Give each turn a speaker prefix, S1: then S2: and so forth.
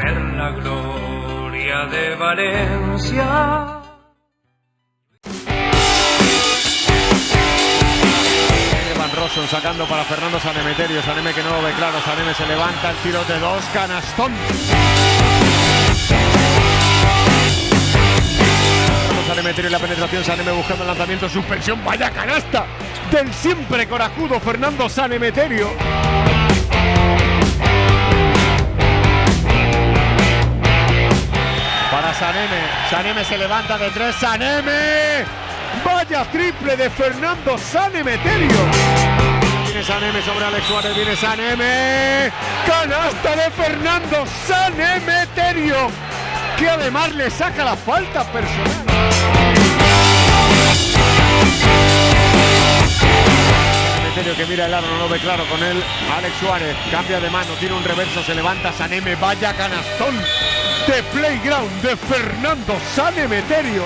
S1: ver la gloria de Valencia.
S2: Van Rossum sacando para Fernando Sanemeterio. Saneme que no lo ve claro. Saneme se levanta, el tiro de dos, canastón. Sanemeterio y la penetración. Saneme buscando el lanzamiento, suspensión. Vaya canasta del siempre corajudo Fernando Sanemeterio. Para Saneme. Saneme se levanta de tres. Saneme. Vaya triple de Fernando Sanemeterio. Viene Saneme sobre Alex Suárez. Viene Saneme. Canasta de Fernando Sanemeterio, que además le saca la falta personal. Sanemeterio que mira el aro, no lo ve claro con él. Alex Suárez cambia de mano, tiene un reverso, se levanta Saneme. Vaya canastón de playground de Fernando Sanemeterio.